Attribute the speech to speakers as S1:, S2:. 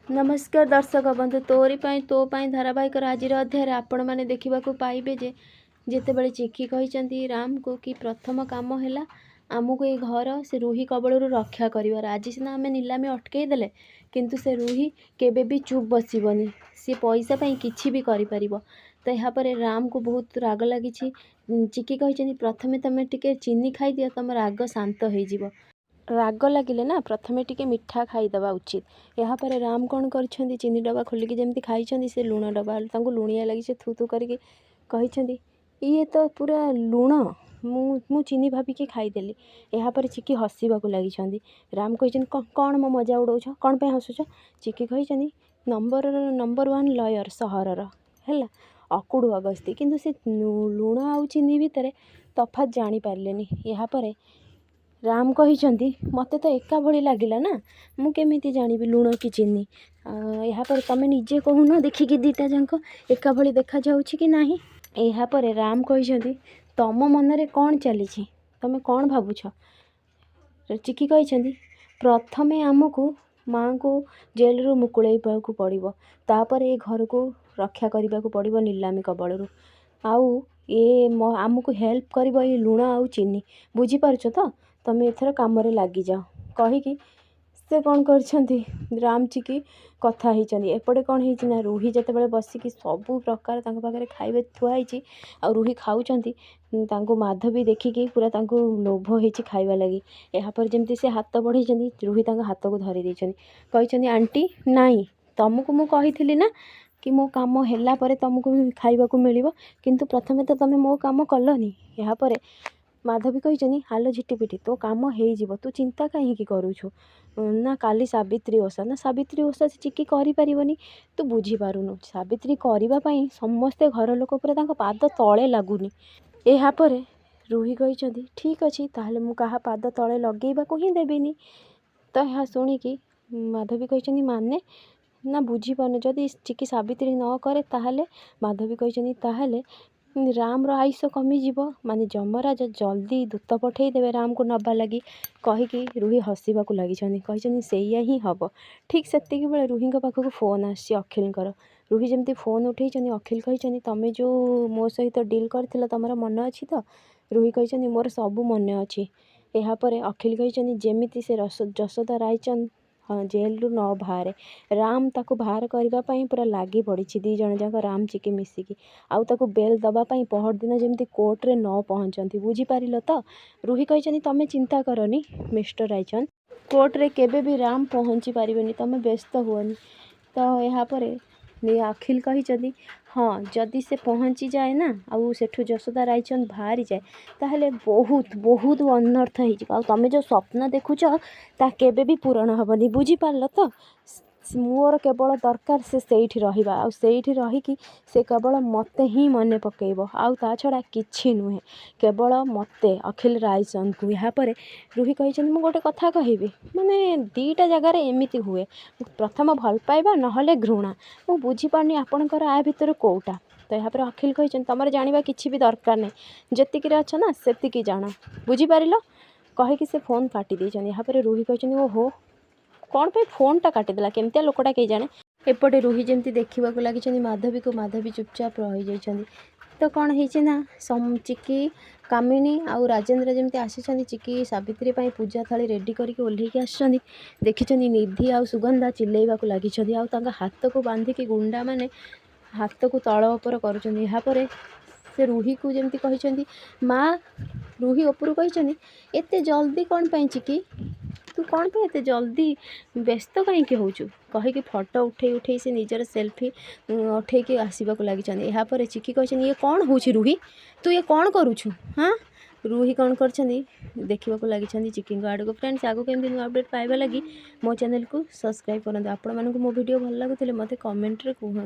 S1: नमस्कार दर्शक बंधु तोरी तो धारावाहिक आज अध्याय आपण मैंने देखा पाइबे जे जितेबाला चिकी कहते राम को कि प्रथम कम है आमको ये घर से रूही कबल रक्षा कर आज सीना आम नीलामी अटकईदे किंतु से रूही केबे भी चुप बसबनी सी पैसा किसी भी करें तो यहाँ राम को बहुत राग लगी। चिकी कहते प्रथमे तुम टे चीनी खाई दियो तुम राग शांत हो राग लगिले ना प्रथमे टिके मिठा खाईदवा उचित। यापर राम कौन कर चीनी डब्बा खोलिकी जमी खाई से लुण डब्बा लुणिया लगी से थू थू करके कही ये तो पूरा लुण मु चीनी भाविकी खाईदेली। यापर चिकी हसवा लगी। राम कही कौन मो मजा उड़ाऊछ कौन पे हसुच। चिकी कही नंबर 1 लयर सहरर है अकुड़ू अगस्ती किंतु से लुण आउ चीनी भितर तफात जानी पारे। यापर राम कही मत तो एका भली लगिला ना मु केमिति जानिबी लुण कि चीनी। यापर तुम निजे कहून देखिकी दीटा जाक एका भली देखा जाउछि कि नाही। यापर राम कही तम मन रे कौन चली तुम कौन भावुछ। चिकी कही प्रथमे आमको माँ को जेल रू मुकुलैबा को पड़िबो तापर ए घर को रक्षा करने को पड़िबो नीलामी कबल आउ ये आमको हेल्प करिबो ये लुण आउ चीनी बुझी पारुछ तो तुम एथर कम लगी जाओ कहीकि से कौन कर राम चिकी कथा एपटे कौन है रूही जिते बसिकी सबू प्रकार पाखे खाइबे थुआई आ रूही खाऊँ माधवी देखिकी पूरा लोभ हो खाइबा लगी। यापर जमती से हाथ बढ़ई रूही हाथ को धरी कही आंटी नाई तुमको मु कही ना कि मो काम है तुमको खाइबा मिल किंतु प्रथमे तो तुम मो काम कलनी। यापर माधवी कही हालो झिटिपिटी तो काम हो तू चिंता कहीं करूछु ना काली सावित्री ओषा ना सावित्री ओषा से चिकी करें तू बुझीपारुनु सावित्री करने समस्ते घर लोक पूरा पाद तले लगुनि। यापर रूही कही ठीक अच्छे ताहले मु कहा पाद तले लगेबा को ही देविनी। तो यह शुणिकी माधवी कही माने ना बुझीपारनु जदि चिकी सावित्री न करे ताहले माधवी कही ताहले राम आयुष कमिज माने जमराज जल्दी दूत पठेदेवे राम को नबा लगी कहीकि रूही हसवा लगी कही से ही हम। ठीक से बेले रूही पाखक फोन आसी अखिल रूही जमी फोन उठे अखिल कही तुम्हें जो मो सहित डील कर तुम मन अच्छी तो रूही कही मोर सबू मन अच्छी। यापर अखिल कही जमी से जशोदा रायचंद हाँ जेल रू न बाहर राम ताको बाहर करने पूरा लगी पड़ी दीज जाक राम चिकी मिसिकी आउ ताको बेल दवापाई पहर दिन जमी कोर्टे न पहुँचती बुझीपार तो। रूही कही तुम चिंता करनी मिस्टर रायचंद कोर्टे केबे भी राम पहुँची पारे तुम व्यस्त हुअनी। तो यापर अखिल कही हाँ जदि से पहुँची जाए ना आउ सेठू जशोदा रायचंद बाहरी जाए ताहले बहुत बहुत अनर्थ हो तुम जो स्वप्न देखुच ता केबे भी पूरण हेनी बुझीपार तो। मोर केवल दरकार से सेठी रहिबा आ सेठी रहीकि से केवल मते ही मन पकेइबो आउ ता छड़ा किछि नुहे केवल मते अखिल रायचंद को। यापर रूही कही मु गोटे कथा कहबी माने दीटा जगार एमिति हुए प्रथम भल पाइबा नहले घृणा मु बुझीपारनी आपणकर आ भितर कोउटा। तो यापर अखिल कही तुम जाना किसी भी दरकार नहीं जेतिकी अच्छ ना सेतिकी जान बुझीपार कहीकि से फोन काटी देछन। यापर रूही कही ओहो कौन पे फोन टा काटिदेला केमतिया लोकटा कहीं जाने। एपटे रूही जमी देखा लगी माधवी को माधवी चुपचाप रही जाइछंदी। तो कौन है चिकी कामिनी आउ राजेंद्र जमी आसी चिकी सावित्री पूजा थाली रेडी करके ओह्लैकी आसी देखी निधि आउ सुगंधा चिल्लैबा लगी आउ हाथ को बांधिकी गुंडा माने हाथ को तल उपर कर। यापर से रूही को जमी कही माँ रूही उपरू कही एते जल्दी कौन पाई चिकी तू कौन पे एते जल्दी व्यस्त कहीं होचु कहीकि फोटो उठे उठे से निजर सेल्फी उठे आसवा लगी। यापर चिकी कही ये कौन हो रूही तू ये कौन करुछु हाँ। रूही कौन कर देखा लगी चिकी आड़ को। फ्रेंड्स आगो केमती नुआ अपडेट पाइबा लगी मो चैनल को सब्सक्राइब करते। आपण मानक मो वीडियो भल लगुले मते कमेंट रे कहूँ।